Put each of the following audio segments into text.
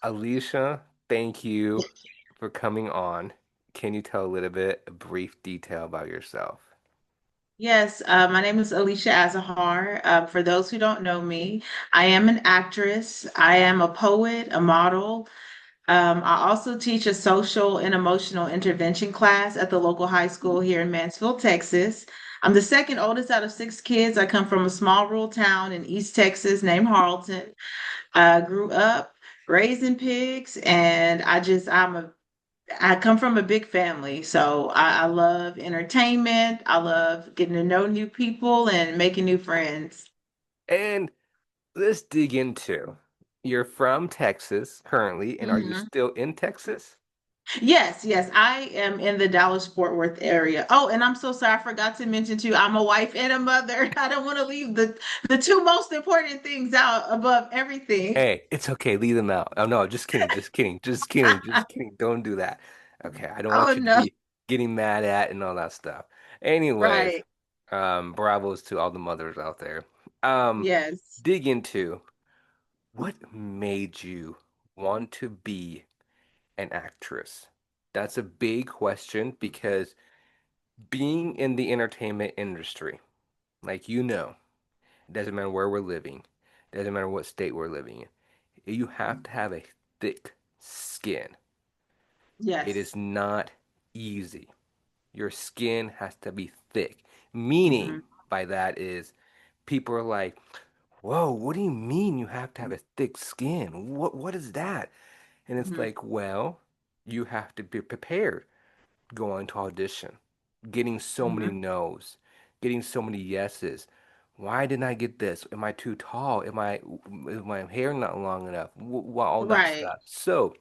Alicia, thank you for coming on. Can you tell a little bit, a brief detail about yourself? Yes, my name is Alicia Azahar. For those who don't know me, I am an actress. I am a poet, a model. I also teach a social and emotional intervention class at the local high school here in Mansfield, Texas. I'm the second oldest out of six kids. I come from a small rural town in East Texas named Harlton. I grew up raising pigs, and I come from a big family, so I love entertainment. I love getting to know new people and making new friends. And let's dig into. You're from Texas currently, and are you Mhm. still in Texas? Yes, yes, I am in the Dallas-Fort Worth area. Oh, and I'm so sorry, I forgot to mention too, I'm a wife and a mother. I don't want to leave the two most important things out above everything. Hey, it's okay, leave them out. Oh no, just kidding, just kidding, just kidding, just kidding. Don't do that. Okay, I don't Oh want you to no. be getting mad at and all that stuff. Anyways, Right. bravos to all the mothers out there. Um, Yes. dig into what made you want to be an actress? That's a big question because being in the entertainment industry, like it doesn't matter where we're living, it doesn't matter what state we're living in, you have to have a thick skin. It Yes. is not easy. Your skin has to be thick. Meaning Mhm. by that is people are like, whoa, what do you mean you have to have a thick skin? What is that? And it's Mhm. like, well, you have to be prepared going to audition, getting so many Mhm. no's, getting so many yeses. Why didn't I get this? Am I too tall? Is my hair not long enough? All that Right. stuff. So,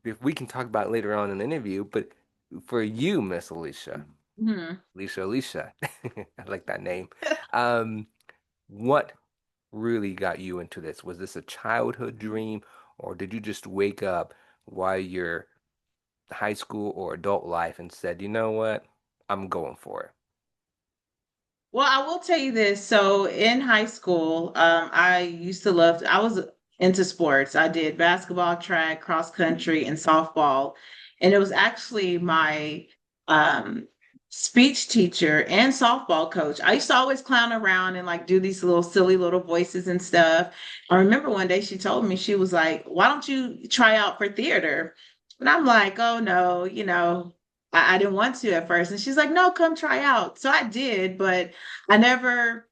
if we can talk about it later on in the interview, but for you, Miss Alicia, Mhm. Alicia, I like that name. Um, what really got you into this? Was this a childhood dream, or did you just wake up while you're high school or adult life and said, you know what, I'm going for it? Well, I will tell you this. So in high school, I used to love, I was into sports. I did basketball, track, cross country, and softball. And it was actually my um, speech teacher and softball coach. I used to always clown around and like do these little silly little voices and stuff. I remember one day she told me, she was like, why don't you try out for theater? And I'm like, oh no, I didn't want to at first. And she's like, no, come try out. So I did, but I never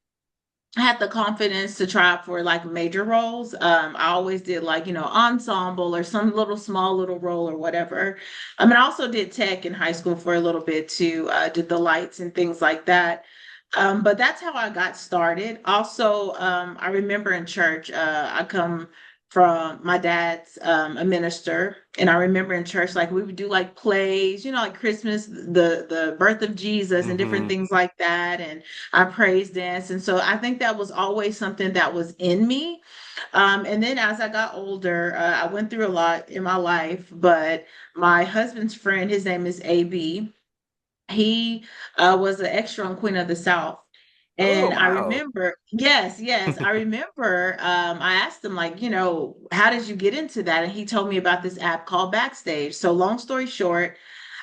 had the confidence to try out for like major roles. I always did like, ensemble or some little small little role or whatever. I mean, I also did tech in high school for a little bit too, did the lights and things like that. But that's how I got started. Also, I remember in church, I come from my dad's a minister, and I remember in church like we would do like plays, like Christmas, the birth of Jesus, and different Mm-hmm. things like that, and I praise dance, and so I think that was always something that was in me. And then as I got older, I went through a lot in my life, but my husband's friend, his name is AB. He was an extra on Queen of the South. Oh, And I wow. remember, yes, yes, I remember. I asked him, like, how did you get into that? And he told me about this app called Backstage. So, long story short,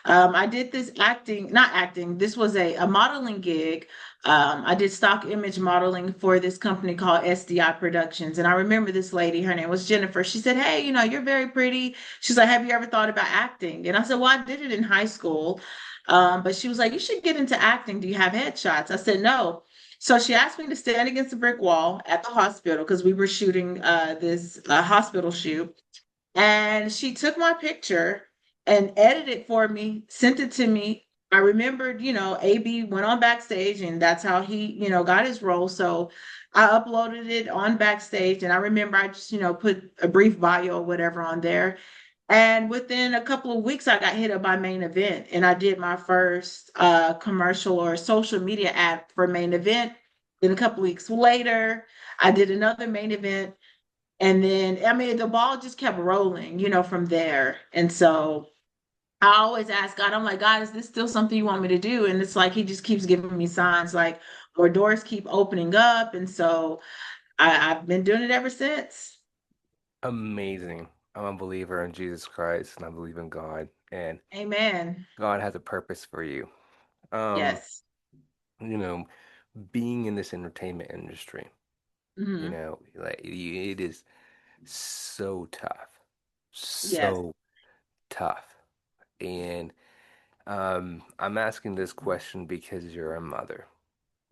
I did this acting, not acting, this was a modeling gig. I did stock image modeling for this company called SDI Productions. And I remember this lady, her name was Jennifer. She said, hey, you're very pretty. She's like, have you ever thought about acting? And I said, well, I did it in high school. But she was like, you should get into acting. Do you have headshots? I said, no. So she asked me to stand against a brick wall at the hospital because we were shooting this hospital shoot. And she took my picture and edited it for me, sent it to me. I remembered, AB went on Backstage and that's how he, got his role. So I uploaded it on Backstage and I remember I just, put a brief bio or whatever on there. And within a couple of weeks, I got hit up by Main Event and I did my first commercial or social media ad for Main Event. Then a couple of weeks later, I did another Main Event and then, I mean, the ball just kept rolling, from there. And so I always ask God, I'm like, God, is this still something you want me to do? And it's like, He just keeps giving me signs, like more doors keep opening up. And so I've been doing it ever since. Amazing. I'm a believer in Jesus Christ and I believe in God, and Amen. God has a purpose for you. Um, Yes. you know, being in this entertainment industry, Hmm. like it is so tough, Yes. so tough. And I'm asking this question because you're a mother,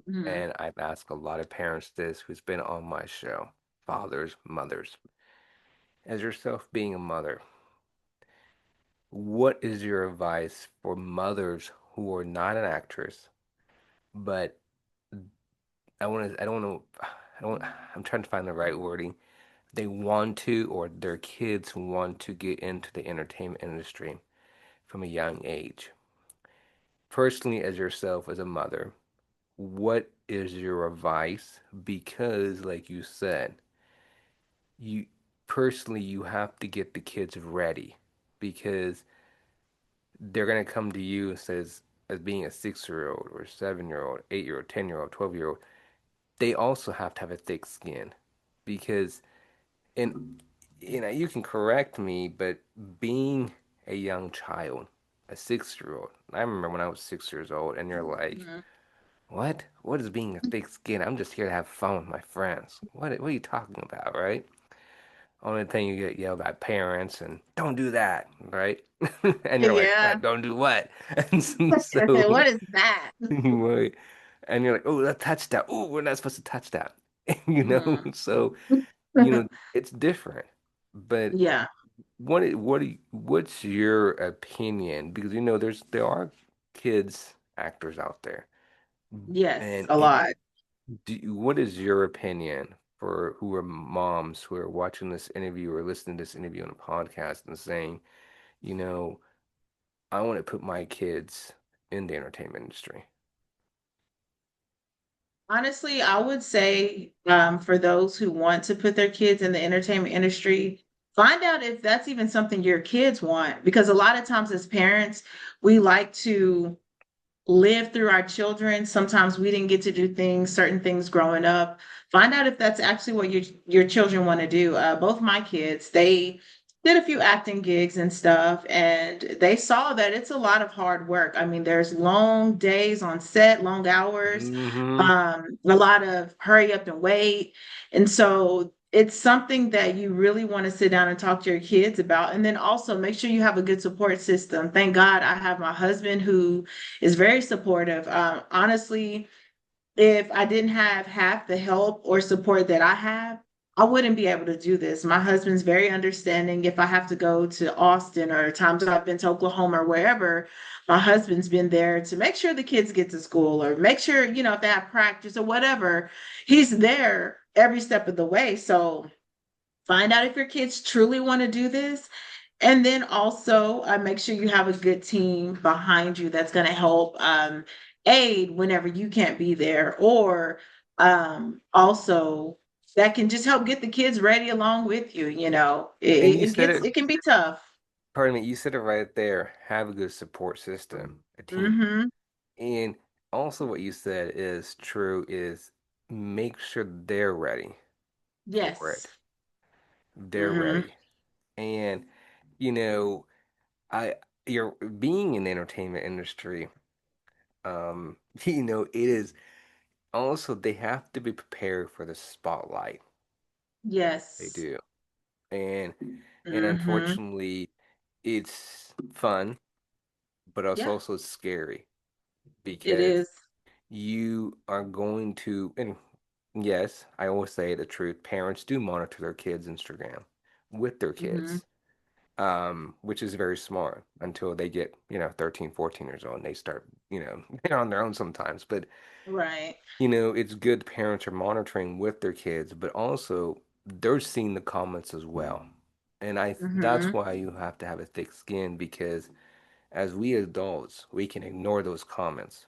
Hmm. and I've asked a lot of parents this who's been on my show, fathers, mothers. As yourself being a mother, what is your advice for mothers who are not an actress, but I don't know, I don't, I'm trying to find the right wording. They want to, or their kids want to get into the entertainment industry from a young age. Personally, as yourself, as a mother, what is your advice? Because, like you said, you personally, you have to get the kids ready because they're gonna come to you and says, as being a 6 year old or 7 year old, 8 year old, 10 year old, 12 year old, they also have to have a thick skin because, and you can correct me, but being a young child, a 6 year old, I remember when I was 6 years old, and you're like, Hmm. what? What is being a thick skin? I'm just here to have fun with my friends. What are you talking about, right? Only thing you get yelled at parents and don't do that, right? And you're like, Yeah. what? Don't do what? And so, What is that? right. And you're like, oh, that touchdown. Oh, we're not supposed to touch that. Hmm. So, it's different. But Yeah. what's your opinion? Because there are kids actors out there. Yes, And a lot. what is your opinion for who are moms who are watching this interview or listening to this interview on a podcast and saying, you know, I want to put my kids in the entertainment industry? Honestly, I would say for those who want to put their kids in the entertainment industry, find out if that's even something your kids want. Because a lot of times as parents, we like to live through our children. Sometimes we didn't get to do certain things growing up. Find out if that's actually what your children want to do. Both my kids, they did a few acting gigs and stuff, and they saw that it's a lot of hard work. I mean, there's long days on set, long hours, Mm-hmm. a lot of hurry up and wait. And so it's something that you really want to sit down and talk to your kids about. And then also make sure you have a good support system. Thank God I have my husband who is very supportive. Honestly, if I didn't have half the help or support that I have, I wouldn't be able to do this. My husband's very understanding. If I have to go to Austin or times I've been to Oklahoma or wherever, my husband's been there to make sure the kids get to school or make sure, if they have practice or whatever, he's there every step of the way. So find out if your kids truly want to do this, and then also make sure you have a good team behind you that's going to help aid whenever you can't be there, or also that can just help get the kids ready along with you. And you It said gets it, it can be tough. pardon me, you said it right there. Have a good support system, a team. Mm-hmm. And also what you said is true is make sure they're ready for Yes. it. They're Mm-hmm. ready. And you know, I you're being in the entertainment industry, it is also they have to be prepared for the spotlight. They Yes. do. And Mm-hmm. unfortunately it's fun, but it's Yeah, also scary it because is. you are going to, and yes, I always say the truth, parents do monitor their kids' Instagram with their Mm-hmm. kids, which is very smart until they get, 13, 14 years old and they start, they're on their own sometimes. But, Right. it's good parents are monitoring with their kids, but also they're seeing the comments as well. And that's Mm-hmm. why you have to have a thick skin because as we adults, we can ignore those comments.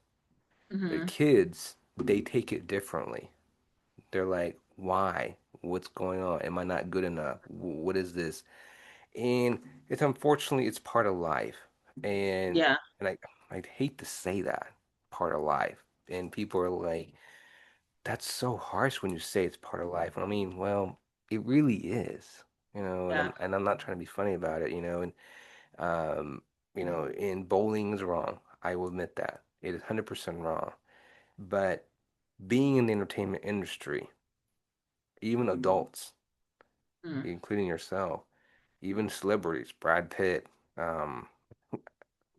But Mm-hmm. kids, they take it differently. They're like, why? What's going on? Am I not good enough? What is this? And it's unfortunately it's part of life. And Yeah. and I'd hate to say that, part of life. And people are like, that's so harsh when you say it's part of life. I mean, well, it really is. Yeah. and I'm not trying to be funny about it, and um, in bowling is wrong. I will admit that. It is 100% wrong. But being in the entertainment industry, even adults, Mm. including yourself, even celebrities, Brad Pitt, um,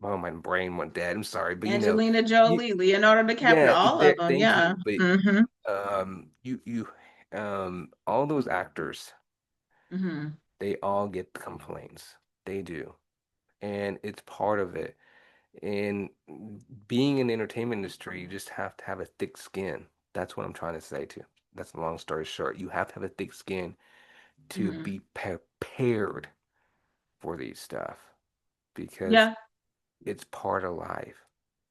oh, my brain went dead. I'm sorry, but Angelina you, Jolie, Leonardo DiCaprio, yeah, all of them. thank Yeah. you. But Mm-hmm. all those actors, Mm-hmm. they all get complaints. They do, and it's part of it. And being in the entertainment industry, you just have to have a thick skin. That's what I'm trying to say too. That's a long story short. You have to have a thick skin to Mm-hmm. be prepared for these stuff because Yeah. it's part of life.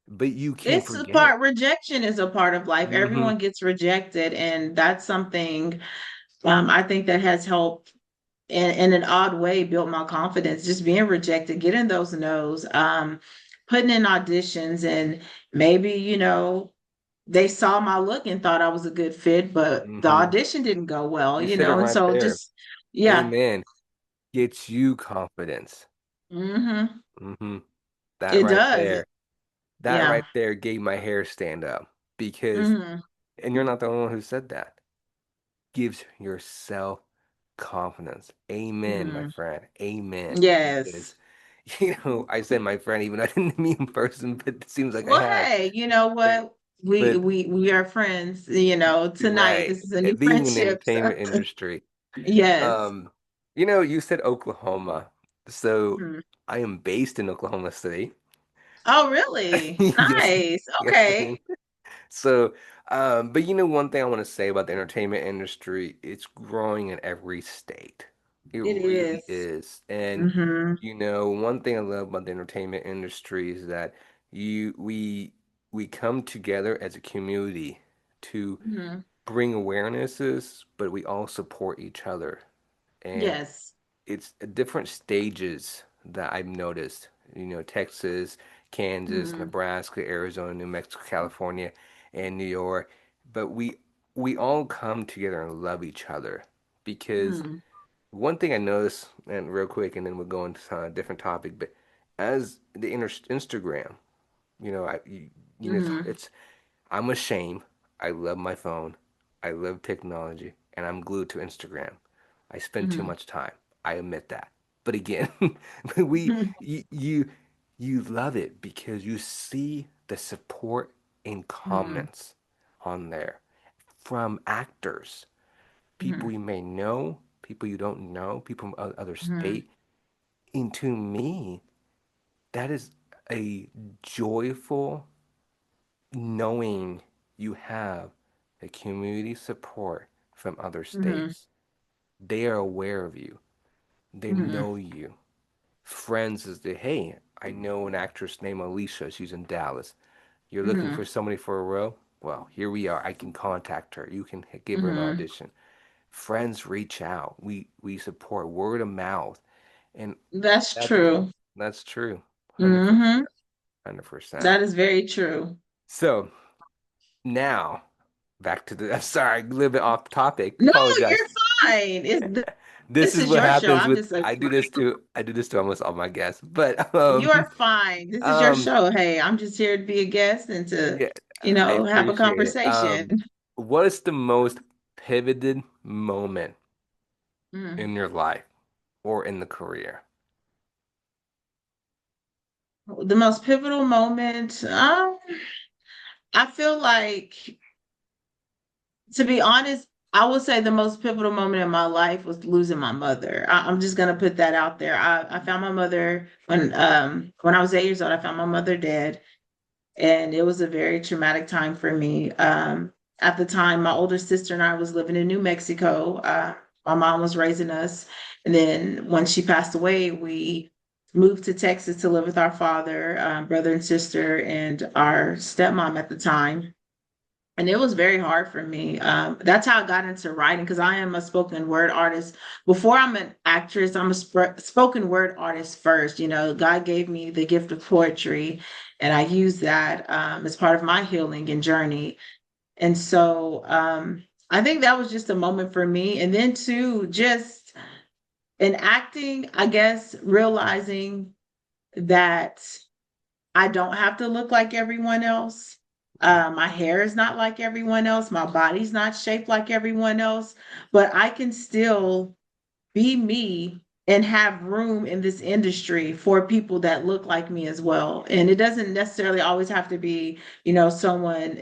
But you can't It's a forget it. part, rejection is a part of life. Hmm. Everyone gets rejected, and that's something I think that has helped in an odd way built my confidence. Just being rejected, getting those no's, putting in auditions, and maybe, they saw my look and thought I was a good fit, but the Hmm. audition didn't go well, You said it and right so there. just, yeah. Amen. Gets you confidence. Hmm. Hmm. That It right does. there. That Yeah. right there gave my hair stand up because, Hmm. and you're not the only one who said that. Gives yourself confidence. Amen, my Hmm. friend. Amen. Because, Yes. I said my friend, even though I didn't meet in person, but it seems like I Well, have. hey, you know But, what? We but we we are friends, tonight. right, This is a new being in the friendship. So, entertainment industry, yes. um, you said Oklahoma. So Mhm. I am based in Oklahoma City. Oh, really? Yes, Nice. yes, Okay. ma'am. So, but one thing I want to say about the entertainment industry, it's growing in every state. It It really is. is. And, Mm-hmm. one thing I love about the entertainment industry is that you we come together as a community to Hmm. bring awarenesses, but we all support each other. And Yes. it's different stages that I've noticed. Texas, Kansas, Hmm. Nebraska, Arizona, New Mexico, California, and New York. But we all come together and love each other because Hmm. one thing I noticed, and real quick, and then we'll go into a different topic. But as the Instagram, Hmm. it's I'm ashamed. I love my phone. I love technology, and I'm glued to Instagram. I spend too Hmm. much time. I admit that. But again, we Hmm. you love it because you see the support in Hmm. comments on there from actors, people Hmm. you may know, people you don't know, people from other Hmm. state. And to me, that is a joyful knowing you have a community support from other Hmm. states. They are aware of you. They Hmm. know you. Friends is the hey, I know an actress named Alicia. She's in Dallas. You're looking Hmm. for somebody for a role? Well, here we are. I can contact her. You can give her an Hmm. audition. Friends reach out. We support word of mouth, and That's that's true. that's true. 100%. Hmm. 100%. That is very true. So now back to the. I'm sorry, a little bit off topic. No, Apologize. you're fine. This This is is what your show. happens I'm with just a I do this to almost all my guests. But You are fine. This is your um show. Hey, I'm just here to be a guest and to, yeah, I have a appreciate it. conversation. What is the most pivoted moment Mm. in your life or in the career? The most pivotal moment, I feel like, to be honest, I would say the most pivotal moment in my life was losing my mother. I'm just gonna put that out there. I found my mother when I was 8 years old. I found my mother dead, and it was a very traumatic time for me. At the time, my older sister and I was living in New Mexico. My mom was raising us, and then when she passed away, we moved to Texas to live with our father, brother and sister, and our stepmom at the time. And it was very hard for me. That's how I got into writing because I am a spoken word artist. Before I'm an actress, I'm a spoken word artist first. God gave me the gift of poetry, and I use that as part of my healing and journey. And so I think that was just a moment for me. And then, too, just in acting, I guess realizing that I don't have to look like everyone else. Mm. My hair is not like everyone else. My body's not shaped like everyone else, but I can still be me and have room in this industry for people that look like me as well. And it doesn't necessarily always have to be, someone,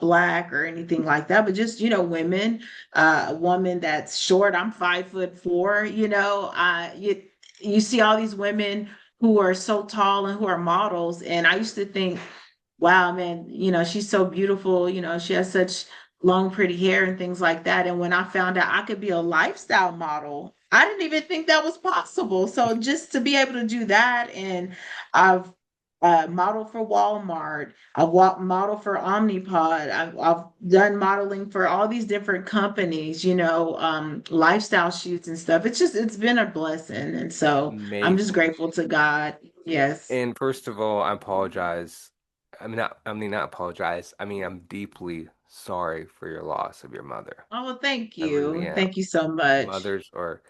black or anything like that, but just, women, a woman that's short. I'm 5'4", you see all these women who are so tall and who are models. And I used to think, wow, man, she's so beautiful. She has such long, pretty hair and things like that. And when I found out I could be a lifestyle model, I didn't even think that was possible. So just to be able to do that, and I've modeled for Walmart, modeled for Omnipod, I've done modeling for all these different companies, lifestyle shoots and stuff. It's been a blessing. And so I'm just Amazing. grateful to God. Yes. And first of all, I apologize. I mean, not apologize. I mean, I'm deeply sorry for your loss of your mother. Oh, well, thank I really you. am. Thank you so much. Mothers are,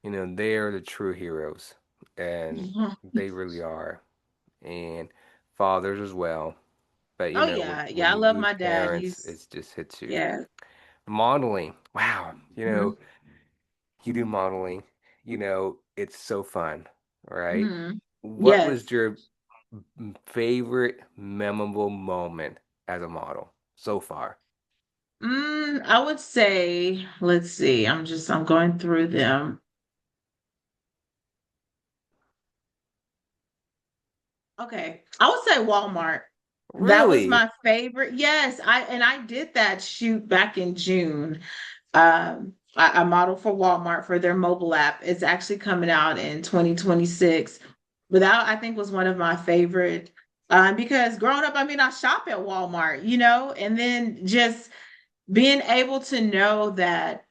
they are the true heroes, and they really are. And fathers as well. But Oh when yeah, when yeah. I you love lose my dad. parents, He's it just hits you. yeah. Modeling. Wow. Hmm. You do modeling. It's so fun, right? Hmm. What was Yes. your favorite memorable moment as a model so far? I would say, let's see. I'm going through them. Okay. I would say Walmart. That was Really? my favorite. Yes, I did that shoot back in June. I modeled for Walmart for their mobile app. It's actually coming out in 2026. But that I think was one of my favorite because growing up, I mean, I shop at Walmart, and then just being able to know that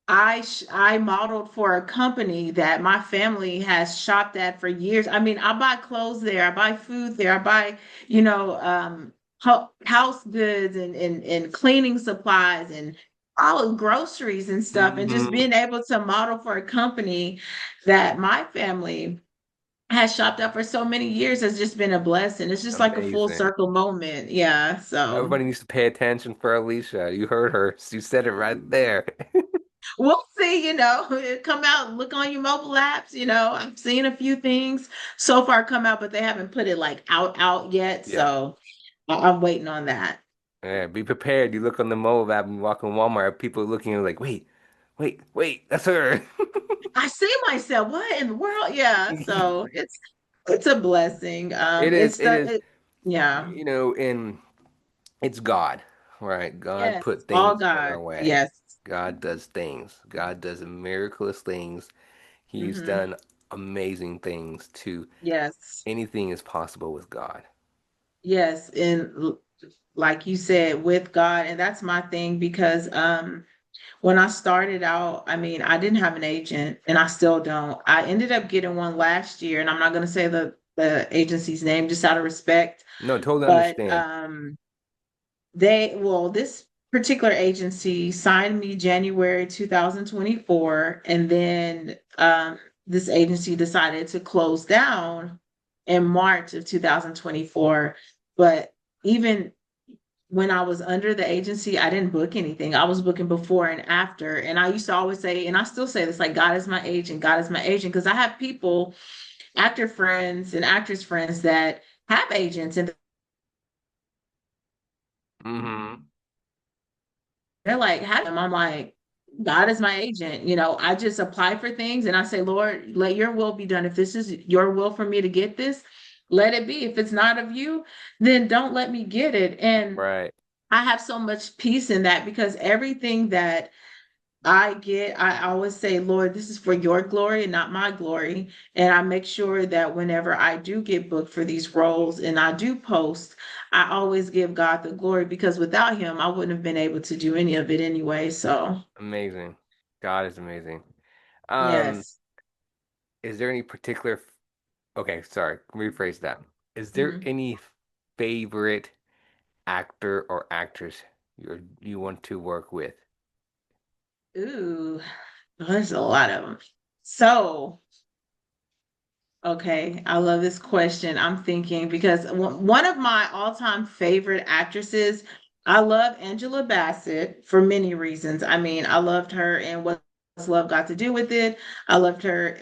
I modeled for a company that my family has shopped at for years. I mean, I buy clothes there, I buy food there, I buy, house goods and cleaning supplies and all groceries and stuff. And just Hmm. being able to model for a company that my family has shopped at for so many years has just been a blessing. It's just like a full Amazing. circle moment. Yeah. So Everybody needs to pay attention for Alicia. You heard her. You said it right there. we'll see, come out, look on your mobile apps. I've seen a few things so far come out, but they haven't put it like out yet. Yeah. So I'm waiting on that. Yeah, be prepared. You look on the mobile app and walk in Walmart, people are looking at you like, wait, wait, wait, that's her. I see myself. What in the world? Yeah. So it's a blessing. It is, it is, Yeah. and it's God, right? God Yes. put All things in God. our way. Yes. God does things. God does miraculous things. He's Hmm. done amazing things to Yes. anything is possible with God. Yes. Like you said, with God, and that's my thing because when I started out, I mean, I didn't have an agent and I still don't. I ended up getting one last year, and I'm not going to say the agency's name just out of respect, No, totally but understand. this particular agency signed me January 2024, and then this agency decided to close down in March of 2024. But even when I was under the agency, I didn't book anything. I was booking before and after. And I used to always say, and I still say this, like, God is my agent, God is my agent. Because I have people, actor friends and actress friends that have agents and Hmm. they're like, have them. I'm like, God is my agent. I just apply for things and I say, Lord, let your will be done. If this is your will for me to get this, let it be. If it's not of you, then don't let me get it. And Right. I have so much peace in that because everything that I always say, Lord, this is for your glory and not my glory. And I make sure that whenever I do get booked for these roles and I do post, I always give God the glory because without him, I wouldn't have been able to do any of it anyway. So, Amazing. God is amazing. Um, yes. is there any particular, okay, sorry, rephrase that. Is there Mhm. any favorite actor or actress you want to work with? Ooh. there's a lot of them. So, okay, I love this question. I'm thinking because one of my all-time favorite actresses, I love Angela Bassett for many reasons. I mean, I loved her in What's Love Got to Do with It. I loved her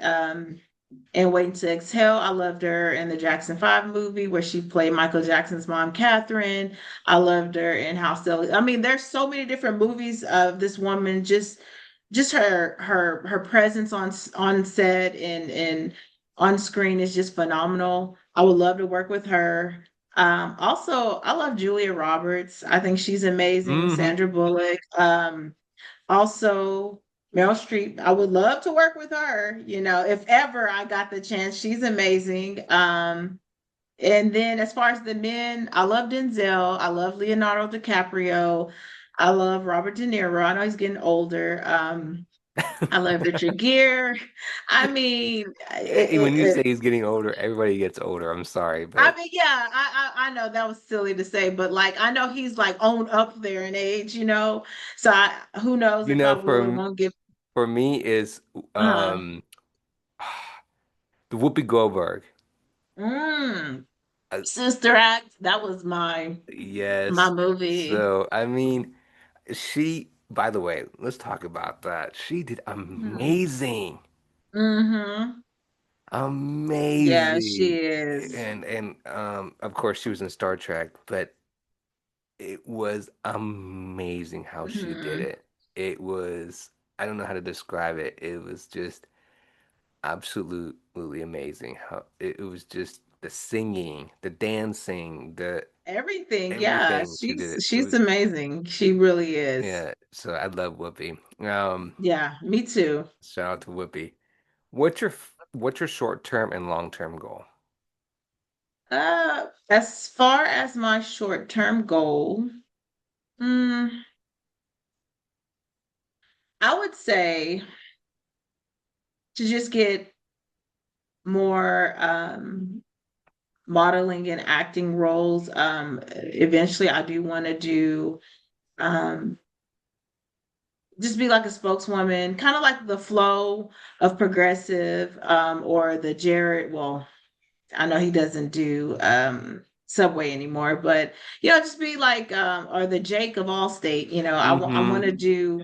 in Waiting to Exhale. I loved her in the Jackson 5 movie where she played Michael Jackson's mom, Catherine. I loved her in House Sell. I mean, there's so many different movies of this woman, just her presence on set and on screen is just phenomenal. I would love to work with her. Also, I love Julia Roberts. I think she's amazing. Hmm. Sandra Bullock. Also, Meryl Streep, I would love to work with her, if ever I got the chance. She's amazing. And then as far as the men, I love Denzel. I love Leonardo DiCaprio. I love Robert De Niro. I know he's getting older. I love Richard Gere. I mean, When you say he's getting older, everybody gets older. I'm sorry, I but mean, yeah, I know that was silly to say, but like I know he's like on up there in age. So who knows you if I know, would or won't give. for me is Uh, um the Whoopi Goldberg. mm, Uh, Sister Act. That was my yes. movie. So I mean, she. By the way, let's talk about that. She did amazing, Mm-hmm. Yeah, she amazing, is. and of course she was in Star Trek, but it was amazing how she did Hmm. it. It was. I don't know how to describe it. It was just absolutely amazing. How it was just the singing, the dancing, the Everything. Yeah, everything she did. It she's was amazing. She really is. yeah. So I love Whoopi. Yeah, me too. Shout out to Whoopi. What's your short term and long term goal? As far as my short-term goal, mm, I would say to just get more modeling and acting roles. Eventually, I do want to do um, just be like a spokeswoman, kind of like the flow of progressive or the Jared. Well, I know he doesn't do Subway anymore, but just be like or the Jake of Allstate. I want to Mm-hmm. do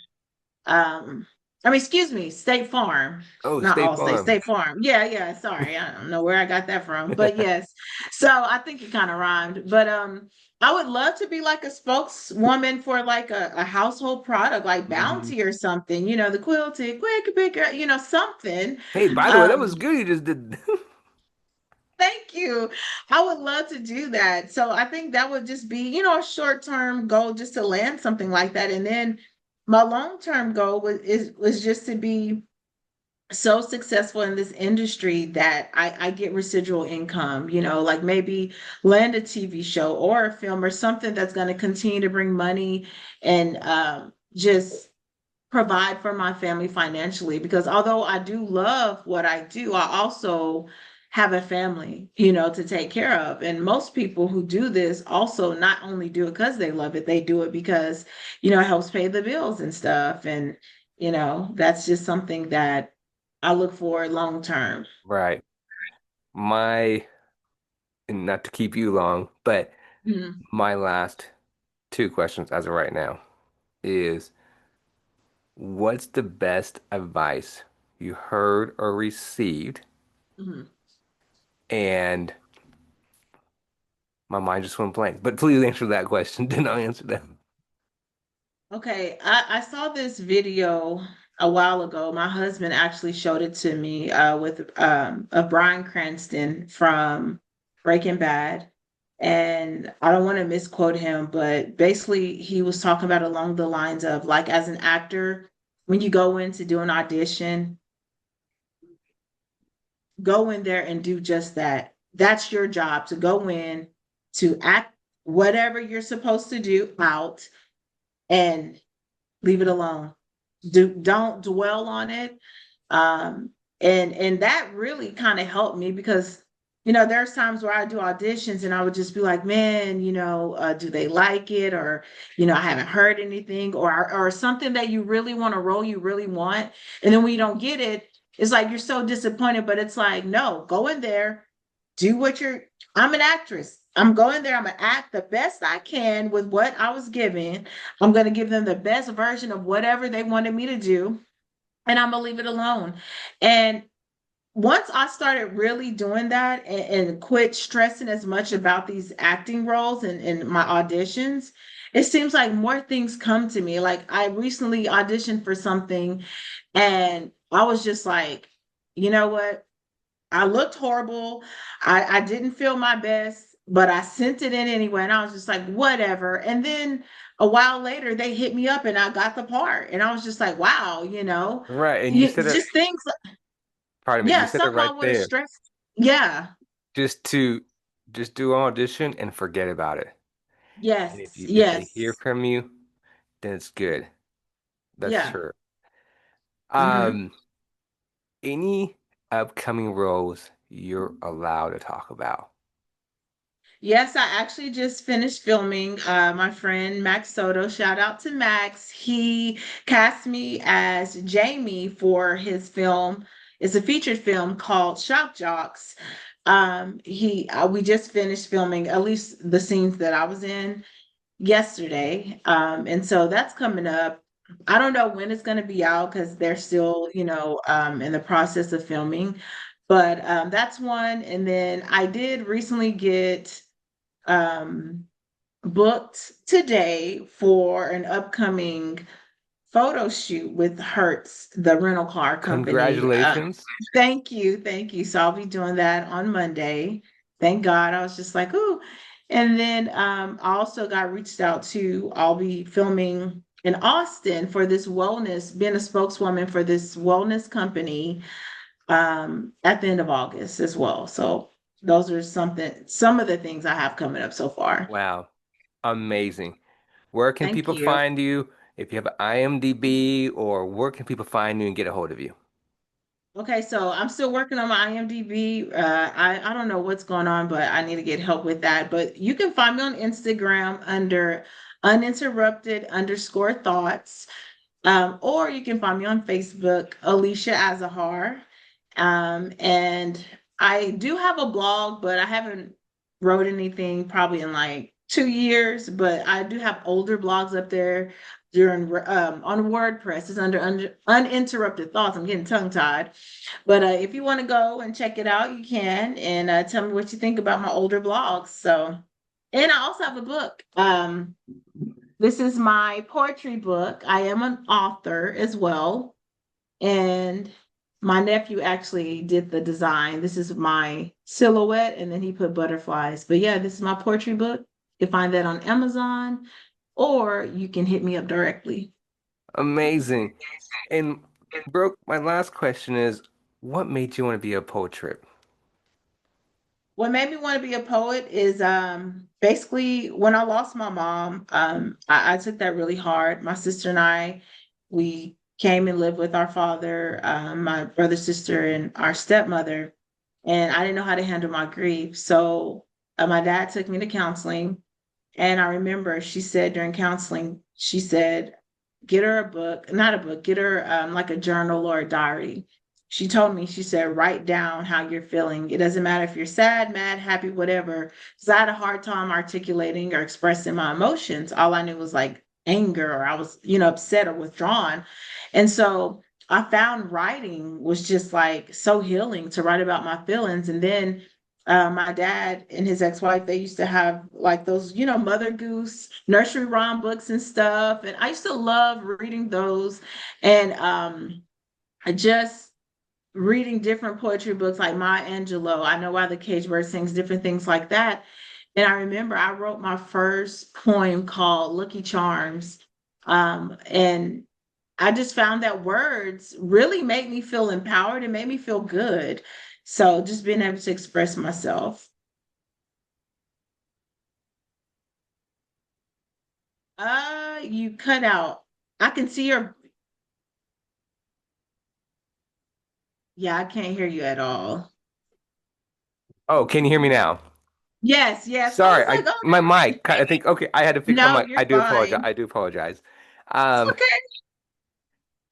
um I mean, excuse me, State Farm, Oh, not State Allstate, Farm. State Farm. Yeah, yeah, sorry. I don't know where I got that from, but yes. So I think it kind of rhymed. But I would love to be like a spokeswoman for like a household product like Hmm. Bounty or something, the quilted, quick picker, something. Hey, by the way, that Um was good. You just did. Thank you. I would love to do that. So I think that would just be, a short-term goal just to land something like that. And then my long-term goal was just to be so successful in this industry that I get residual income, like maybe land a TV show or a film or something that's going to continue to bring money and just provide for my family financially because although I do love what I do, I also have a family, to take care of. And most people who do this also not only do it because they love it, they do it because, it helps pay the bills and stuff. And, that's just something that I look for long term. Right. My, and not to keep you long, but Mhm, my last two questions as of right now is what's the best advice you heard or received? mhm. And my mind just went blank. But please answer that question. Then I'll answer that. Okay, I saw this video a while ago. My husband actually showed it to me with of Bryan Cranston from Breaking Bad. And I don't want to misquote him, but basically he was talking about along the lines of like as an actor, when you go in to do an audition, go in there and do just that. That's your job to go in to act whatever you're supposed to do out and leave it alone. Don't dwell on it. Um, and that really kind of helped me because there's times where I do auditions and I would just be like, man, do they like it? Or, I haven't heard anything, or something that you really want to role you really want. And then when you don't get it, it's like you're so disappointed, but it's like, no, go in there, do what I'm an actress. I'm going there. I'm gonna act the best I can with what I was given. I'm gonna give them the best version of whatever they wanted me to do, and I'm gonna leave it alone. And once I started really doing that and quit stressing as much about these acting roles and my auditions, it seems like more things come to me. Like I recently auditioned for something and I was just like, you know what? I looked horrible. I didn't feel my best, but I sent it in anyway. And I was just like, whatever. And then a while later, they hit me up and I got the part. And I was just like, wow, Right, and you said it, just things. pardon me, you Yeah, said it something right I would have there. stressed. Yeah. Just to just do an audition and forget about it. And Yes. if they hear Yes. from you, then it's good. That's Yeah. true. Hmm. Um, any upcoming roles you're allowed to talk about? Yes, I actually just finished filming. My friend Max Soto, shout out to Max. He cast me as Jamie for his film. It's a featured film called Shock Jocks. We just finished filming at least the scenes that I was in yesterday. And so that's coming up. I don't know when it's going to be out because they're still, in the process of filming. But that's one. And then I did recently get um, booked today for an upcoming photo shoot with Hertz, the rental car company. Congratulations. Thank you, thank you. So I'll be doing that on Monday. Thank God. I was just like, ooh. And then I also got reached out to. I'll be filming in Austin for this wellness, being a spokeswoman for this wellness company at the end of August as well. So those are some of the things I have coming up so far. Wow. Amazing. Where can Thank people you. find you? If you have an IMDb, or where can people find you and get a hold of you? Okay, so I'm still working on my IMDb. I don't know what's going on, but I need to get help with that. But you can find me on Instagram under uninterrupted_thoughts. Or you can find me on Facebook, Alicia Azahar. And I do have a blog, but I haven't wrote anything probably in like 2 years. But I do have older blogs up there during on WordPress. It's under Uninterrupted Thoughts. I'm getting tongue tied. But if you want to go and check it out, you can, and tell me what you think about my older blogs. So, and I also have a book. This is my poetry book. I am an author as well. And my nephew actually did the design. This is my silhouette, and then he put butterflies. But yeah, this is my poetry book. You can find that on Amazon, or you can hit me up directly. Amazing. And Brooke, my last question is, what made you want to be a poet? What made me want to be a poet is basically when I lost my mom, I took that really hard. My sister and I, we came and lived with our father, my brother, sister, and our stepmother, and I didn't know how to handle my grief. So my dad took me to counseling, and I remember she said during counseling, she said, get her a book, not a book, get her like a journal or a diary. She told me, she said, write down how you're feeling. It doesn't matter if you're sad, mad, happy, whatever. Because I had a hard time articulating or expressing my emotions. All I knew was like anger, or I was, upset or withdrawn. And so I found writing was just like so healing to write about my feelings. And then my dad and his ex-wife, they used to have like those, Mother Goose nursery rhyme books and stuff. And I used to love reading those. And I just reading different poetry books like Maya Angelou. I know why the cage bird sings, different things like that. And I remember I wrote my first poem called Lucky Charms. And I just found that words really made me feel empowered and made me feel good. So just being able to express myself. You cut out. I can see your, yeah, I can't hear you at all. Oh, can you hear me now? Yes, yes. I Sorry, was like, I oh, my mic. I think okay. I had to fix my no, mic. you're I do apologize. fine. I do apologize. It's Um, okay.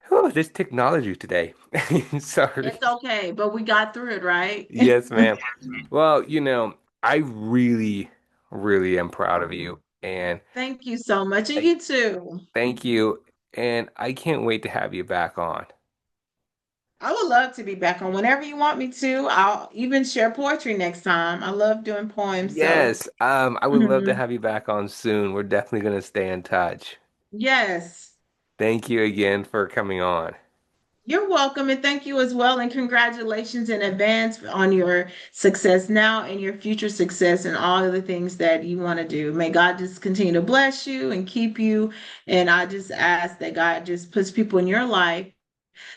whew, this technology today. Sorry. It's okay, but we got through it, right? Yes, ma'am. Well, I really, really am proud of you, and Thank you so much, and I you too. thank you, and I can't wait to have you back on. I would love to be back on whenever you want me to. I'll even share poetry next time. I love doing poems, so Yes, I would love to mhm. have you back on soon. We're definitely going to stay in touch. Yes. Thank you again for coming on. You're welcome, and thank you as well. And congratulations in advance on your success now and your future success and all of the things that you want to do. May God just continue to bless you and keep you. And I just ask that God just puts people in your life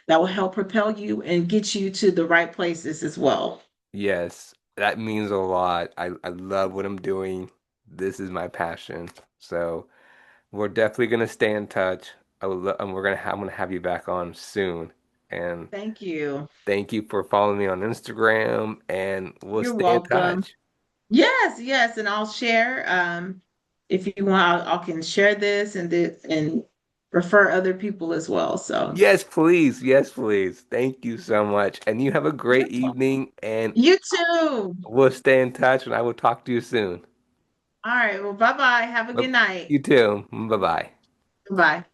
that will help propel you and get you to the right places as well. Yes, that means a lot. I love what I'm doing. This is my passion. So we're definitely gonna stay in touch. And I'm gonna have you back on soon. And Thank you. thank you for following me on Instagram. And we'll You're stay in welcome. touch. Yes, yes, and I'll share. If you want, I can share this and refer other people as well. So Yes, please. Yes, please. Thank you so much. And you have a you're great welcome. evening. And You too. we'll stay in touch. And I will talk to you soon. All right. Well, bye bye. Have a good But night. you too. Bye bye. Bye.